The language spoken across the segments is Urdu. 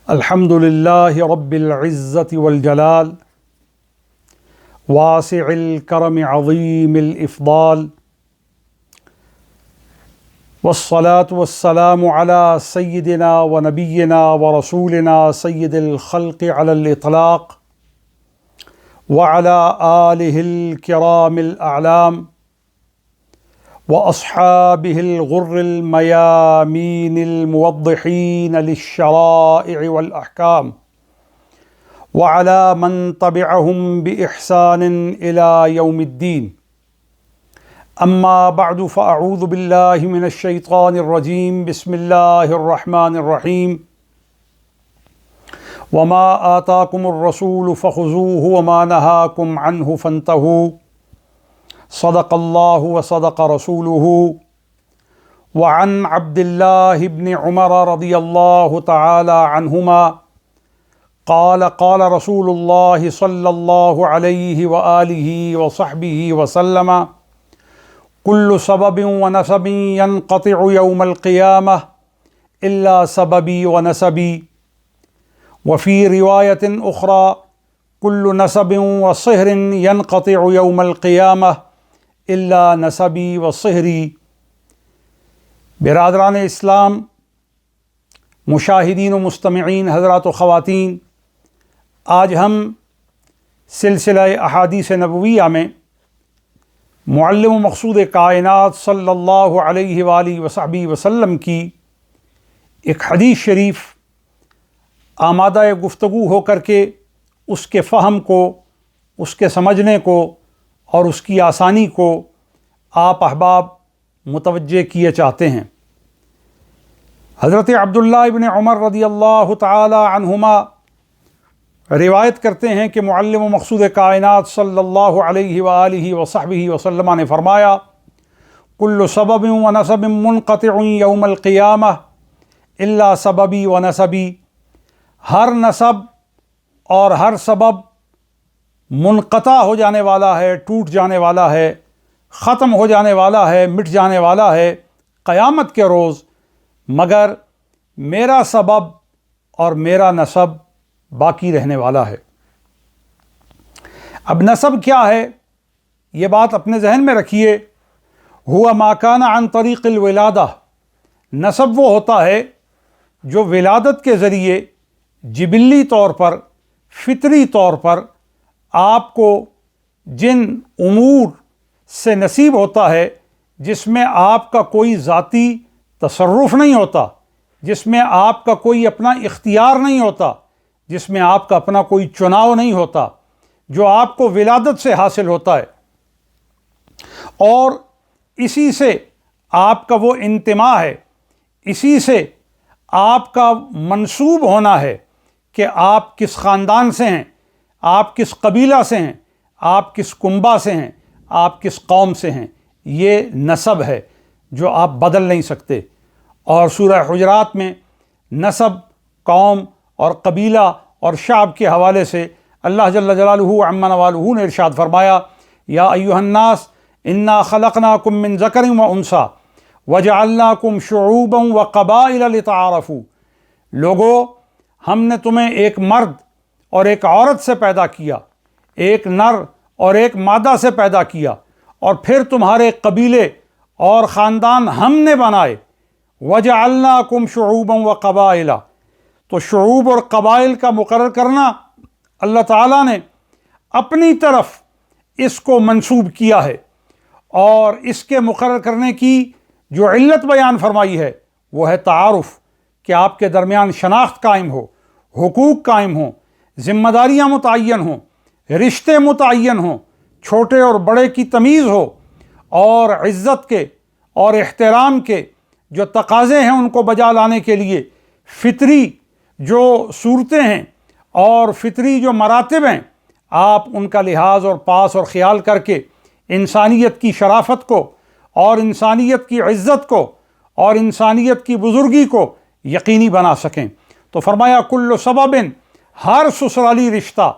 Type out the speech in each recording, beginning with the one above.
الحمد للہ رب العزت والجلال واسع الکرم عظیم الافضال والصلاة والسلام على سیدنا ونبینا ورسولنا سید الخلق علی الاطلاق وعلى آلہ الکرام الاعلام وأصحابه الغر الميامين الموضحين للشرائع والأحكام وعلى من تبعهم بإحسان إلى يوم الدين. أما بعد فأعوذ بالله من الشيطان الرجيم. بسم الله الرحمن الرحيم. وما آتاكم الرسول فخذوه وما نهاكم عنه فانتهوا. صدق اللہ وصدق رسولہ. وعن عبد اللہ بن عمر رضی اللہ تعالی عنہما قال قال رسول اللہ صلی اللہ علیہ وآلہ وصحبہ وسلم كل سبب ونسب ينقطع يوم القيامة إلا سببي ونسبي. وفي رواية أخرى كل نسب وصهر ينقطع يوم القيامة اللہ نسبی و صہری. برادران اسلام، مشاہدین و مستمعین حضرات و خواتین، آج ہم سلسلہ احادیث نبویہ میں معلم و مقصود کائنات صلی اللہ علیہ وآلہ وصحبہ وسلم کی ایک حدیث شریف آمادہ گفتگو ہو کر کے اس کے فہم کو، اس کے سمجھنے کو اور اس کی آسانی کو آپ احباب متوجہ کیے چاہتے ہیں. حضرت عبداللہ ابن عمر رضی اللہ تعالی عنہما روایت کرتے ہیں کہ معلم و مقصود کائنات صلی اللہ علیہ وآلہ وصحبہ وسلم نے فرمایا: کل سبب و نسب منقطع یوم القیامہ الا سببی و نسبی. ہر نسب اور ہر سبب منقطع ہو جانے والا ہے، ٹوٹ جانے والا ہے، ختم ہو جانے والا ہے، مٹ جانے والا ہے قیامت کے روز، مگر میرا سبب اور میرا نسب باقی رہنے والا ہے. اب نسب کیا ہے، یہ بات اپنے ذہن میں رکھیے. ہوا ما کان عن طریق الولادہ. نسب وہ ہوتا ہے جو ولادت کے ذریعے جبلی طور پر، فطری طور پر آپ کو جن امور سے نصیب ہوتا ہے، جس میں آپ کا کوئی ذاتی تصرف نہیں ہوتا، جس میں آپ کا کوئی اپنا اختیار نہیں ہوتا، جس میں آپ کا اپنا کوئی چناؤ نہیں ہوتا، جو آپ کو ولادت سے حاصل ہوتا ہے، اور اسی سے آپ کا وہ انتماء ہے، اسی سے آپ کا منسوب ہونا ہے کہ آپ کس خاندان سے ہیں، آپ کس قبیلہ سے ہیں، آپ کس کنبہ سے ہیں، آپ کس قوم سے ہیں. یہ نسب ہے جو آپ بدل نہیں سکتے. اور سورہ حجرات میں نسب، قوم اور قبیلہ اور شعب کے حوالے سے اللہ جل جلالہ عما نوالہ نے ارشاد فرمایا: یا ایھا الناس انا خلقناکم من ذکر و انثی وجعلناکم شعوبا وقبائل لتعارفوا. لوگو، ہم نے تمہیں ایک مرد اور ایک عورت سے پیدا کیا، ایک نر اور ایک مادہ سے پیدا کیا، اور پھر تمہارے قبیلے اور خاندان ہم نے بنائے. وَجَعَلْنَاكُمْ شُعُوبًا وَقَبَائِلَ. تو شعوب اور قبائل کا مقرر کرنا اللہ تعالیٰ نے اپنی طرف اس کو منسوب کیا ہے، اور اس کے مقرر کرنے کی جو علت بیان فرمائی ہے وہ ہے تعارف، کہ آپ کے درمیان شناخت قائم ہو، حقوق قائم ہوں، ذمہ داریاں متعین ہوں، رشتے متعین ہوں، چھوٹے اور بڑے کی تمیز ہو، اور عزت کے اور احترام کے جو تقاضے ہیں ان کو بجا لانے کے لیے فطری جو صورتیں ہیں اور فطری جو مراتب ہیں، آپ ان کا لحاظ اور پاس اور خیال کر کے انسانیت کی شرافت کو اور انسانیت کی عزت کو اور انسانیت کی بزرگی کو یقینی بنا سکیں. تو فرمایا کل سبب، ہر سسرالی رشتہ.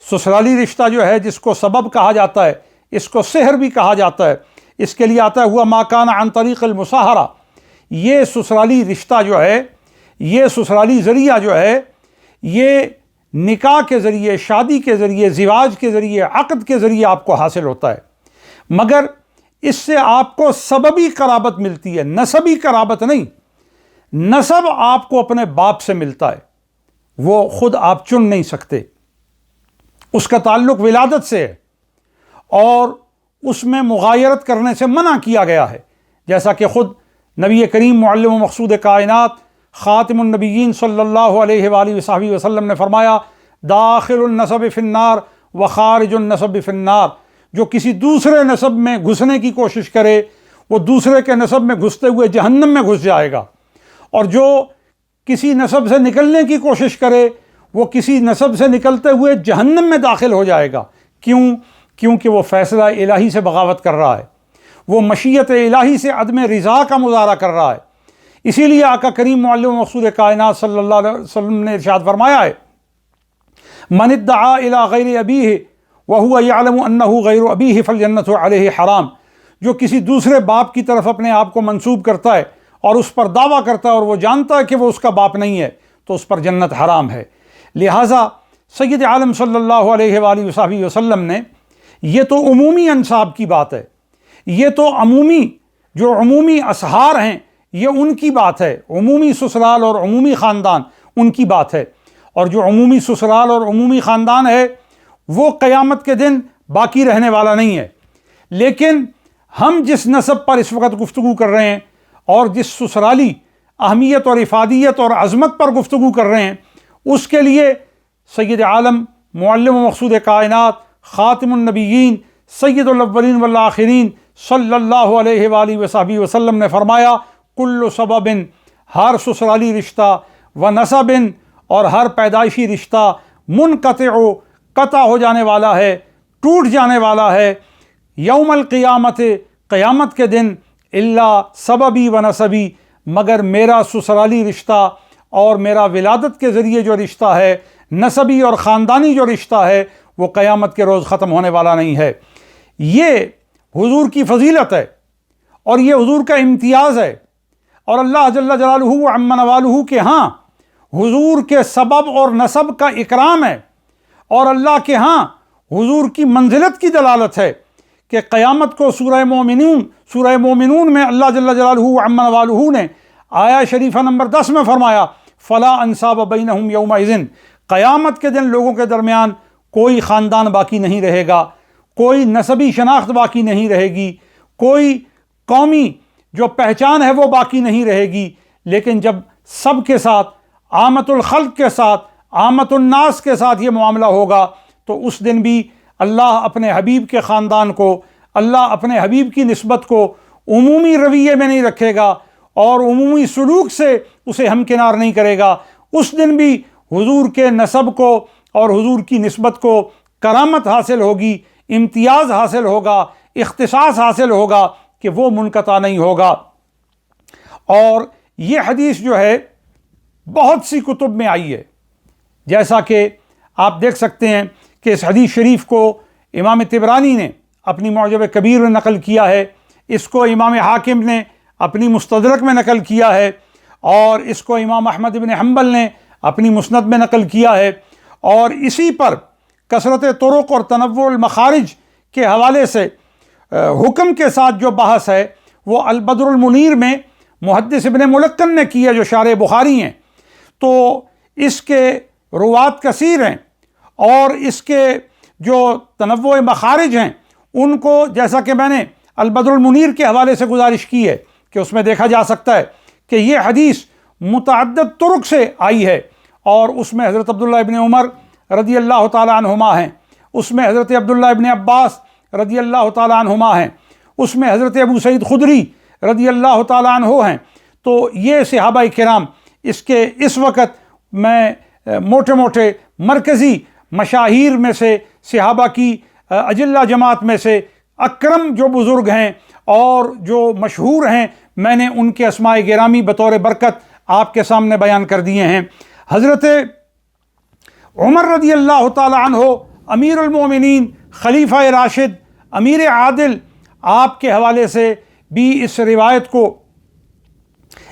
سسرالی رشتہ جو ہے، جس کو سبب کہا جاتا ہے، اس کو سحر بھی کہا جاتا ہے، اس کے لیے آتا ہے ہوا ما کان عن طریق المصاہرہ. یہ سسرالی رشتہ جو ہے، یہ سسرالی ذریعہ جو ہے، یہ نکاح کے ذریعے، شادی کے ذریعے، زواج کے ذریعے، عقد کے ذریعے آپ کو حاصل ہوتا ہے، مگر اس سے آپ کو سببی قرابت ملتی ہے، نسبی قرابت نہیں۔ نسب آپ کو اپنے باپ سے ملتا ہے، وہ خود آپ چن نہیں سکتے، اس کا تعلق ولادت سے ہے، اور اس میں مغایرت کرنے سے منع کیا گیا ہے، جیسا کہ خود نبی کریم معلم و مقصود کائنات خاتم النبیین صلی اللہ علیہ وآلہ وصحبہ وسلم نے فرمایا، داخل النسب فی النار و خارج النسب فی النار، جو کسی دوسرے نسب میں گھسنے کی کوشش کرے وہ دوسرے کے نسب میں گھستے ہوئے جہنم میں گھس جائے گا، اور جو کسی نسب سے نکلنے کی کوشش کرے وہ کسی نسب سے نکلتے ہوئے جہنم میں داخل ہو جائے گا۔ کیونکہ وہ فیصلہ الہی سے بغاوت کر رہا ہے، وہ مشیت الہی سے عدم رضا کا مظاہرہ کر رہا ہے۔ اسی لیے آقا کریم معلم و مقصود کائنات صلی اللہ علیہ وسلم نے ارشاد فرمایا ہے، من ادعا الی غیر ابیہ وہو یعلم انہ غیر ابیہ فالجنۃ علیہ حرام، جو کسی دوسرے باپ کی طرف اپنے آپ کو منسوب کرتا ہے اور اس پر دعویٰ کرتا ہے اور وہ جانتا ہے کہ وہ اس کا باپ نہیں ہے، تو اس پر جنت حرام ہے۔ لہٰذا سید عالم صلی اللہ علیہ وآلہ وصحبہ وسلم نے، یہ تو عمومی انساب کی بات ہے، یہ تو جو عمومی اسہار ہیں یہ ان کی بات ہے، عمومی سسرال اور عمومی خاندان ان کی بات ہے، اور جو عمومی سسرال اور عمومی خاندان ہے وہ قیامت کے دن باقی رہنے والا نہیں ہے۔ لیکن ہم جس نسب پر اس وقت گفتگو کر رہے ہیں اور جس سسرالی اہمیت اور افادیت اور عظمت پر گفتگو کر رہے ہیں، اس کے لیے سید عالم معلم و مقصود کائنات خاتم النبیین سید الاولین والآخرین صلی اللہ علیہ وآلہ وصحبہ وسلم نے فرمایا، کل سبب، ہر سسرالی رشتہ، و نسب، اور ہر پیدائشی رشتہ، منقطع، قطع ہو جانے والا ہے، ٹوٹ جانے والا ہے، یوم القیامت، قیامت کے دن، الا سببی و نسبی، مگر میرا سسرالی رشتہ اور میرا ولادت کے ذریعے جو رشتہ ہے، نسبی اور خاندانی جو رشتہ ہے، وہ قیامت کے روز ختم ہونے والا نہیں ہے۔ یہ حضور کی فضیلت ہے اور یہ حضور کا امتیاز ہے، اور اللہ جل جلالہ و عم نوالہ کے ہاں حضور کے سبب اور نسب کا اکرام ہے، اور اللہ کے ہاں حضور کی منزلت کی دلالت ہے کہ قیامت کو سورہ مومنون میں اللہ جل جلالہ و عم نوالہ نے آیہ شریفہ نمبر 10 میں فرمایا، فلا انصاب بینہم یومئذ، قیامت کے دن لوگوں کے درمیان کوئی خاندان باقی نہیں رہے گا، کوئی نسبی شناخت باقی نہیں رہے گی، کوئی قومی جو پہچان ہے وہ باقی نہیں رہے گی۔ لیکن جب سب کے ساتھ، عامت الخلق کے ساتھ، عامت الناس کے ساتھ یہ معاملہ ہوگا، تو اس دن بھی اللہ اپنے حبیب کے خاندان کو، اللہ اپنے حبیب کی نسبت کو عمومی رویے میں نہیں رکھے گا اور عمومی سلوک سے اسے ہمکنار نہیں کرے گا۔ اس دن بھی حضور کے نسب کو اور حضور کی نسبت کو کرامت حاصل ہوگی، امتیاز حاصل ہوگا، اختصاص حاصل ہوگا کہ وہ منقطع نہیں ہوگا۔ اور یہ حدیث جو ہے بہت سی کتب میں آئی ہے، جیسا کہ آپ دیکھ سکتے ہیں کہ اس حدیث شریف کو امام طبرانی نے اپنی معجم کبیر میں نقل کیا ہے، اس کو امام حاکم نے اپنی مستدرک میں نقل کیا ہے، اور اس کو امام احمد بن حنبل نے اپنی مسند میں نقل کیا ہے، اور اسی پر کثرت طرق اور تنوع المخارج کے حوالے سے حکم کے ساتھ جو بحث ہے وہ البدر المنیر میں محدث ابن ملقن نے کی ہے، جو شارح بخاری ہیں۔ تو اس کے روات کثیر ہیں، اور اس کے جو تنوع مخارج ہیں ان کو، جیسا کہ میں نے البدر المنیر کے حوالے سے گزارش کی ہے کہ اس میں دیکھا جا سکتا ہے کہ یہ حدیث متعدد طرق سے آئی ہے، اور اس میں حضرت عبداللہ ابن عمر رضی اللہ تعالیٰ عنہما ہیں، اس میں حضرت عبداللہ ابن عباس رضی اللہ تعالیٰ عنہما ہیں، اس میں حضرت ابو سعید خدری رضی اللہ تعالیٰ عنہ ہیں۔ تو یہ صحابہ کرام اس وقت میں موٹے موٹے مرکزی مشاہیر میں سے، صحابہ کی اجلہ جماعت میں سے اکرم جو بزرگ ہیں اور جو مشہور ہیں، میں نے ان کے اسماء گرامی بطور برکت آپ کے سامنے بیان کر دیے ہیں۔ حضرت عمر رضی اللہ تعالی عنہ، امیر المومنین، خلیفہ راشد، امیر عادل، آپ کے حوالے سے بھی اس روایت کو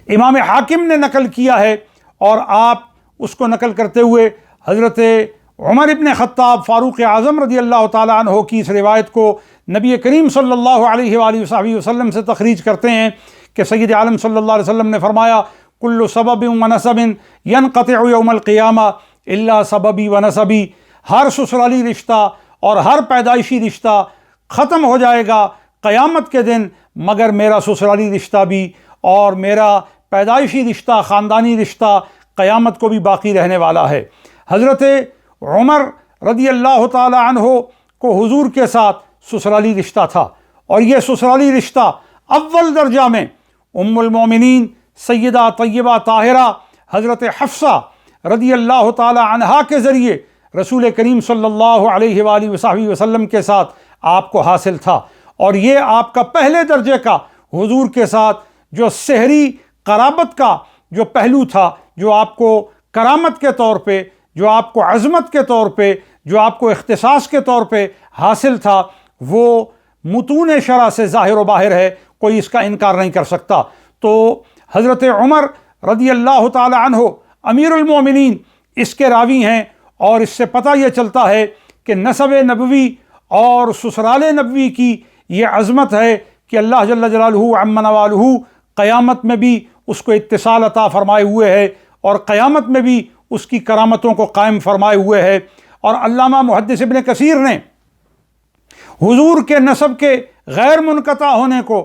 امام حاکم نے نقل کیا ہے، اور آپ اس کو نقل کرتے ہوئے حضرت عمر ابن خطاب فاروق اعظم رضی اللہ تعالیٰ عنہ کی اس روایت کو نبی کریم صلی اللہ علیہ وآلہ وسلم سے تخریج کرتے ہیں کہ سید عالم صلی اللہ علیہ وسلم نے فرمایا کل سبب و نسب ینقطع یوم القیامہ الا سببی و نسبی، ہر سسرالی رشتہ اور ہر پیدائشی رشتہ ختم ہو جائے گا قیامت کے دن مگر میرا سسرالی رشتہ بھی اور میرا پیدائشی رشتہ خاندانی رشتہ قیامت کو بھی باقی رہنے والا ہے۔ حضرت عمر رضی اللہ تعالی عنہ کو حضور کے ساتھ سسرالی رشتہ تھا، اور یہ سسرالی رشتہ اول درجہ میں ام المومنین سیدہ طیبہ طاہرہ حضرت حفصہ رضی اللہ تعالی عنہا کے ذریعے رسول کریم صلی اللہ علیہ وآلہ وسلم کے ساتھ آپ کو حاصل تھا، اور یہ آپ کا پہلے درجے کا حضور کے ساتھ جو سحری قرابت کا جو پہلو تھا، جو آپ کو کرامت کے طور پہ، جو آپ کو عظمت کے طور پہ، جو آپ کو اختصاص کے طور پہ حاصل تھا، وہ متون شرع سے ظاہر و باہر ہے، کوئی اس کا انکار نہیں کر سکتا۔ تو حضرت عمر رضی اللہ تعالی عنہ امیر المومنین اس کے راوی ہیں، اور اس سے پتہ یہ چلتا ہے کہ نسب نبوی اور سسرال نبوی کی یہ عظمت ہے کہ اللہ جل جلالہ عم نوالہ قیامت میں بھی اس کو اتصال عطا فرمائے ہوئے ہے، اور قیامت میں بھی اس کی کرامتوں کو قائم فرمائے ہوئے ہے۔ اور علامہ محدث ابن کثیر نے حضور کے نسب کے غیر منقطع ہونے کو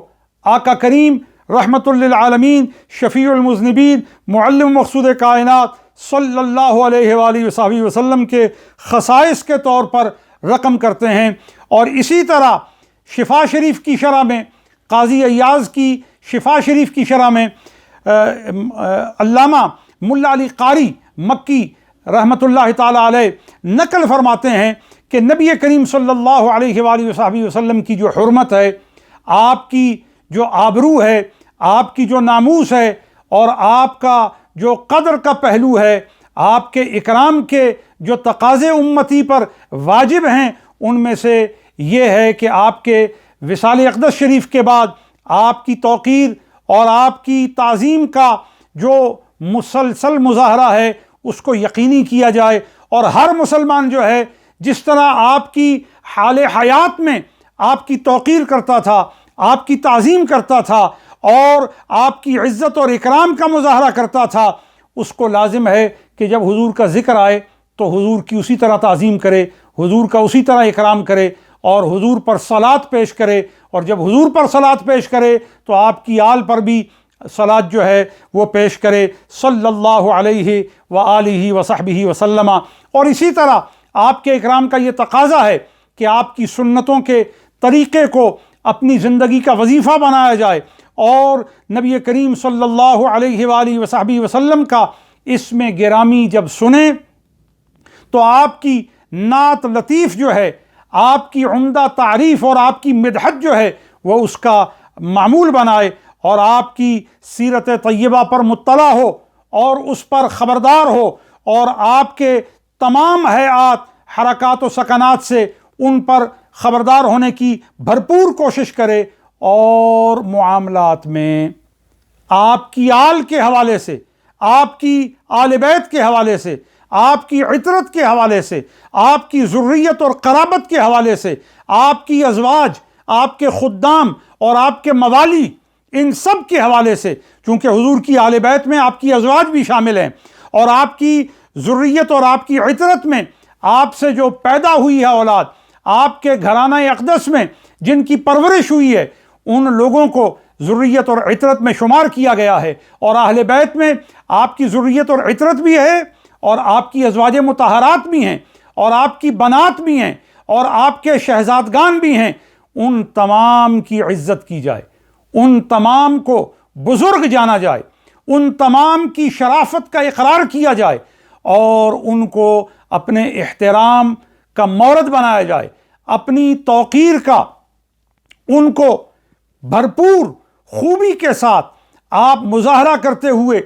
آقا کریم رحمت للعالمین شفیع المذنبین معلم مقصود کائنات صلی اللہ علیہ وآلہ وسلم کے خصائص کے طور پر رقم کرتے ہیں۔ اور اسی طرح شفا شریف کی شرح میں قاضی ایاز کی شفا شریف کی شرح میں علامہ ملا علی قاری مکی رحمۃ اللہ تعالی علیہ نقل فرماتے ہیں کہ نبی کریم صلی اللہ علیہ وآلہ وسلم کی جو حرمت ہے، آپ کی جو آبرو ہے، آپ کی جو ناموس ہے، اور آپ کا جو قدر کا پہلو ہے، آپ کے اکرام کے جو تقاضے امتی پر واجب ہیں، ان میں سے یہ ہے کہ آپ کے وصال اقدس شریف کے بعد آپ کی توقیر اور آپ کی تعظیم کا جو مسلسل مظاہرہ ہے اس کو یقینی کیا جائے، اور ہر مسلمان جو ہے جس طرح آپ کی حال حیات میں آپ کی توقیر کرتا تھا، آپ کی تعظیم کرتا تھا، اور آپ کی عزت اور اکرام کا مظاہرہ کرتا تھا، اس کو لازم ہے کہ جب حضور کا ذکر آئے تو حضور کی اسی طرح تعظیم کرے، حضور کا اسی طرح اکرام کرے، اور حضور پر صلوات پیش کرے، اور جب حضور پر صلوات پیش کرے تو آپ کی آل پر بھی صلوات جو ہے وہ پیش کرے صلی اللہ علیہ وآلہ وصحبہ وسلم۔ اور اسی طرح آپ کے اکرام کا یہ تقاضا ہے کہ آپ کی سنتوں کے طریقے کو اپنی زندگی کا وظیفہ بنایا جائے، اور نبی کریم صلی اللہ علیہ وآلہ وصحبہ وسلم کا اسم گرامی جب سنیں تو آپ کی نعت لطیف جو ہے، آپ کی عمدہ تعریف اور آپ کی مدحت جو ہے وہ اس کا معمول بنائے، اور آپ کی سیرت طیبہ پر مطلع ہو اور اس پر خبردار ہو، اور آپ کے تمام حیات حرکات و سکنات سے ان پر خبردار ہونے کی بھرپور کوشش کرے، اور معاملات میں آپ کی آل کے حوالے سے، آپ کی آل بیت کے حوالے سے، آپ کی عطرت کے حوالے سے، آپ کی ذریت اور قرابت کے حوالے سے، آپ کی ازواج، آپ کے خدام اور آپ کے موالی، ان سب کے حوالے سے، چونکہ حضور کی آل بیت میں آپ کی ازواج بھی شامل ہیں، اور آپ کی ذریت اور آپ کی عطرت میں آپ سے جو پیدا ہوئی ہے اولاد، آپ کے گھرانہ اقدس میں جن کی پرورش ہوئی ہے، ان لوگوں کو ذریت اور عطرت میں شمار کیا گیا ہے، اور اہل بیت میں آپ کی ذریت اور عطرت بھی ہے، اور آپ کی ازواج مطہرات بھی ہیں، اور آپ کی بنات بھی ہیں، اور آپ کے شہزادگان بھی ہیں۔ ان تمام کی عزت کی جائے، ان تمام کو بزرگ جانا جائے، ان تمام کی شرافت کا اقرار کیا جائے، اور ان کو اپنے احترام کا مورد بنایا جائے، اپنی توقیر کا ان کو بھرپور خوبی کے ساتھ آپ مظاہرہ کرتے ہوئے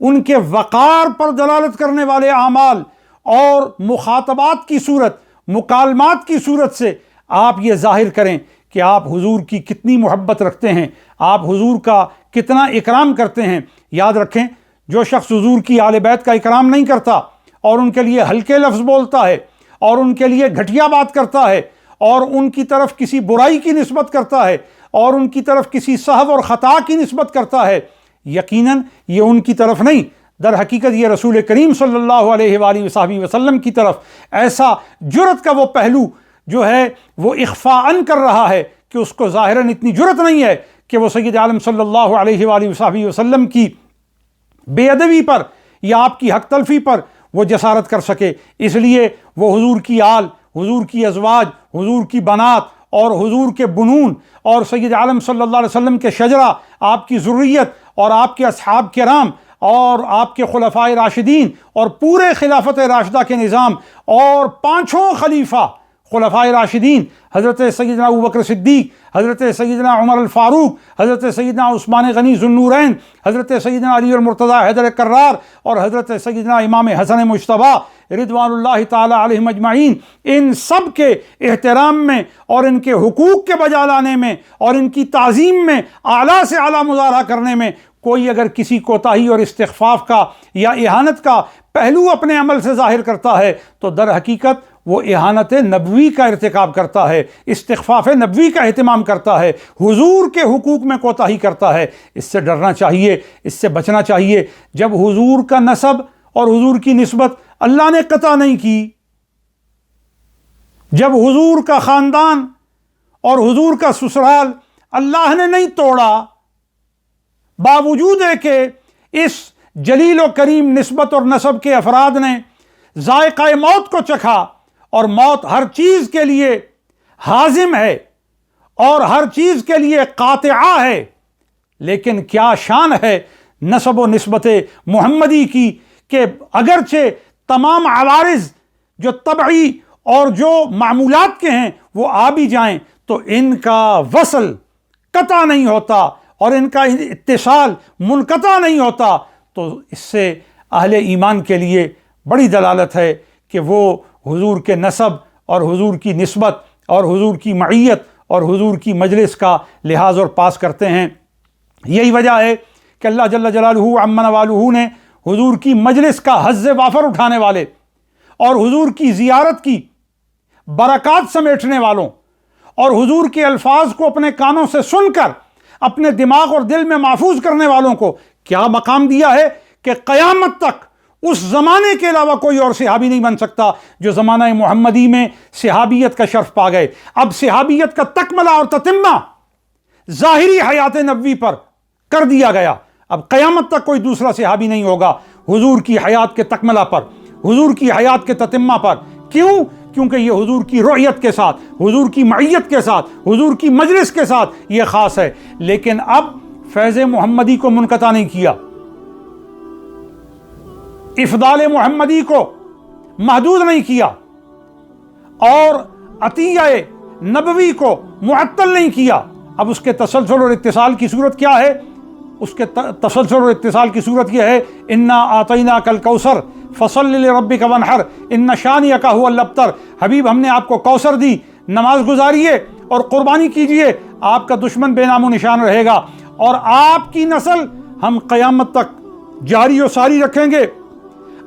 ان کے وقار پر دلالت کرنے والے اعمال اور مخاطبات کی صورت، مکالمات کی صورت سے آپ یہ ظاہر کریں کہ آپ حضور کی کتنی محبت رکھتے ہیں، آپ حضور کا کتنا اکرام کرتے ہیں۔ یاد رکھیں، جو شخص حضور کی آل بیت کا اکرام نہیں کرتا اور ان کے لیے ہلکے لفظ بولتا ہے اور ان کے لیے گھٹیا بات کرتا ہے اور ان کی طرف کسی برائی کی نسبت کرتا ہے اور ان کی طرف کسی سہو اور خطا کی نسبت کرتا ہے، یقیناً یہ ان کی طرف نہیں، در حقیقت یہ رسول کریم صلی اللہ علیہ وآلہ وسلم کی طرف ایسا جرأت کا وہ پہلو جو ہے وہ اخفاءً کر رہا ہے کہ اس کو ظاہراً اتنی جرأت نہیں ہے کہ وہ سید عالم صلی اللہ علیہ وآلہ وسلم کی بے ادبی پر یا آپ کی حق تلفی پر وہ جسارت کر سکے۔ اس لیے وہ حضور کی آل، حضور کی ازواج، حضور کی بنات اور حضور کے بنون اور سید عالم صلی اللہ علیہ وسلم کے شجرہ، آپ کی ذریت اور آپ کے اصحاب کرام اور آپ کے خلفائے راشدین اور پورے خلافت راشدہ کے نظام اور پانچوں خلیفہ خلفائے راشدین، حضرت سیدنا ابوبکر صدیق، حضرت سیدنا عمر الفاروق، حضرت سیدنا عثمان غنی ذو النورین، حضرت سیدنا علی المرتضیٰ حیدر کرار اور حضرت سیدنا امام حسن مجتبیٰ رضوان اللہ تعالی علیہم اجمعین، ان سب کے احترام میں اور ان کے حقوق کے بجا لانے میں اور ان کی تعظیم میں اعلیٰ سے اعلیٰ مظاہرہ کرنے میں کوئی اگر کسی کوتاہی اور استخفاف کا یا اہانت کا پہلو اپنے عمل سے ظاہر کرتا ہے تو در حقیقت وہ اہانت نبوی کا ارتکاب کرتا ہے، استخفاف نبوی کا اہتمام کرتا ہے، حضور کے حقوق میں کوتاہی کرتا ہے۔ اس سے ڈرنا چاہیے، اس سے بچنا چاہیے۔ جب حضور کا نسب اور حضور کی نسبت اللہ نے قطع نہیں کی، جب حضور کا خاندان اور حضور کا سسرال اللہ نے نہیں توڑا، باوجود ہے کہ اس جلیل و کریم نسبت اور نسب کے افراد نے ذائقہ موت کو چکھا، اور موت ہر چیز کے لیے حازم ہے اور ہر چیز کے لیے قاطعہ ہے، لیکن کیا شان ہے نسب و نسبت محمدی کی کہ اگرچہ تمام عوارض جو طبعی اور جو معمولات کے ہیں وہ آ بھی جائیں تو ان کا وصل قطع نہیں ہوتا اور ان کا اتصال منقطع نہیں ہوتا۔ تو اس سے اہل ایمان کے لیے بڑی دلالت ہے کہ وہ حضور کے نسب اور حضور کی نسبت اور حضور کی معیت اور حضور کی مجلس کا لحاظ اور پاس کرتے ہیں۔ یہی وجہ ہے کہ اللہ جل جلالہ عم نوالہ نے حضور کی مجلس کا حظ وافر اٹھانے والے اور حضور کی زیارت کی برکات سمیٹنے والوں اور حضور کے الفاظ کو اپنے کانوں سے سن کر اپنے دماغ اور دل میں محفوظ کرنے والوں کو کیا مقام دیا ہے کہ قیامت تک اس زمانے کے علاوہ کوئی اور صحابی نہیں بن سکتا جو زمانہ محمدی میں صحابیت کا شرف پا گئے۔ اب صحابیت کا تکملہ اور تتمہ ظاہری حیات نبوی پر کر دیا گیا، اب قیامت تک کوئی دوسرا صحابی نہیں ہوگا حضور کی حیات کے تکملہ پر، حضور کی حیات کے تتمہ پر۔ کیوں؟ کیونکہ یہ حضور کی رؤیت کے ساتھ، حضور کی معیت کے ساتھ، حضور کی مجلس کے ساتھ یہ خاص ہے۔ لیکن اب فیض محمدی کو منقطع نہیں کیا، افضال محمدی کو محدود نہیں کیا اور عطیہ نبوی کو معطل نہیں کیا۔ اب اس کے تسلسل اور اتصال کی صورت کیا ہے؟ اس کے تسلسل اور اتصال کی صورت یہ ہے انا اعطیناک الکوثر فصل لربک وانحر ان شانئک ھو الابتر۔ حبیب ہم نے آپ کو کوثر دی، نماز گزاریے اور قربانی کیجئے، آپ کا دشمن بے نام و نشان رہے گا اور آپ کی نسل ہم قیامت تک جاری و ساری رکھیں گے،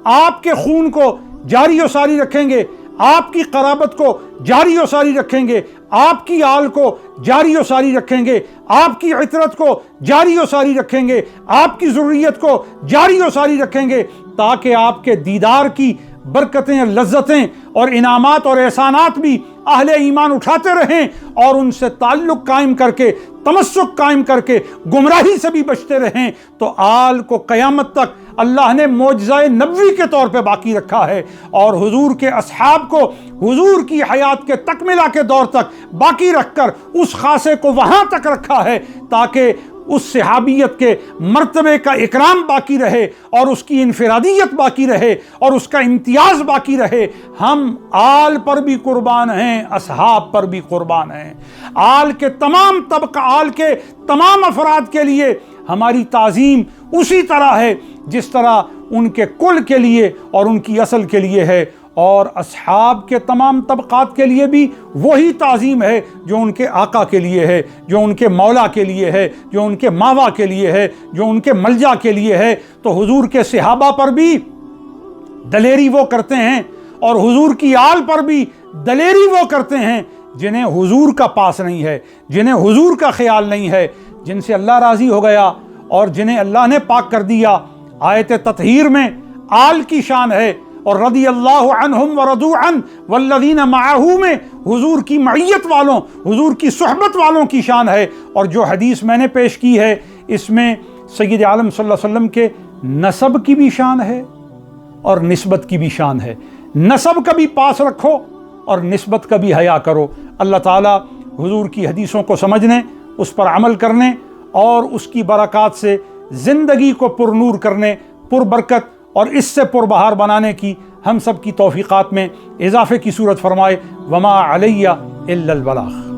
آپ کے خون کو جاری و ساری رکھیں گے، آپ کی قرابت کو جاری و ساری رکھیں گے، آپ کی آل کو جاری و ساری رکھیں گے، آپ کی عطرت کو جاری و ساری رکھیں گے، آپ کی ذریت کو جاری و ساری رکھیں گے، تاکہ آپ کے دیدار کی برکتیں، لذتیں اور انعامات اور احسانات بھی اہل ایمان اٹھاتے رہیں اور ان سے تعلق قائم کر کے، تمسک قائم کر کے گمراہی سے بھی بچتے رہیں۔ تو آل کو قیامت تک اللہ نے معجزہ نبوی کے طور پہ باقی رکھا ہے اور حضور کے اصحاب کو حضور کی حیات کے تکملہ کے دور تک باقی رکھ کر اس خاصے کو وہاں تک رکھا ہے تاکہ اس صحابیت کے مرتبے کا اکرام باقی رہے اور اس کی انفرادیت باقی رہے اور اس کا امتیاز باقی رہے۔ ہم آل پر بھی قربان ہیں، اصحاب پر بھی قربان ہیں۔ آل کے تمام طبقہ، آل کے تمام افراد کے لیے ہماری تعظیم اسی طرح ہے جس طرح ان کے کل کے لیے اور ان کی اصل کے لیے ہے، اور اصحاب کے تمام طبقات کے لیے بھی وہی تعظیم ہے جو ان کے آقا کے لیے ہے، جو ان کے مولا کے لیے ہے، جو ان کے ماوا کے لیے ہے، جو ان کے ملجا کے لیے ہے۔ تو حضور کے صحابہ پر بھی دلیری وہ کرتے ہیں اور حضور کی آل پر بھی دلیری وہ کرتے ہیں جنہیں حضور کا پاس نہیں ہے، جنہیں حضور کا خیال نہیں ہے، جن سے اللہ راضی ہو گیا اور جنہیں اللہ نے پاک کر دیا۔ آیت تطہیر میں آل کی شان ہے، اور رضی اللہ عنہم ورضوا عنہ والذین معہ میں حضور کی معیت والوں، حضور کی صحبت والوں کی شان ہے۔ اور جو حدیث میں نے پیش کی ہے اس میں سید عالم صلی اللہ علیہ وسلم کے نسب کی بھی شان ہے اور نسبت کی بھی شان ہے۔ نسب کا بھی پاس رکھو اور نسبت کا بھی حیا کرو۔ اللہ تعالیٰ حضور کی حدیثوں کو سمجھنے، اس پر عمل کرنے اور اس کی برکات سے زندگی کو پر نور کرنے، پر برکت اور اس سے پربہار بنانے کی ہم سب کی توفیقات میں اضافے کی صورت فرمائے۔ وما علیہ الا البلاغ۔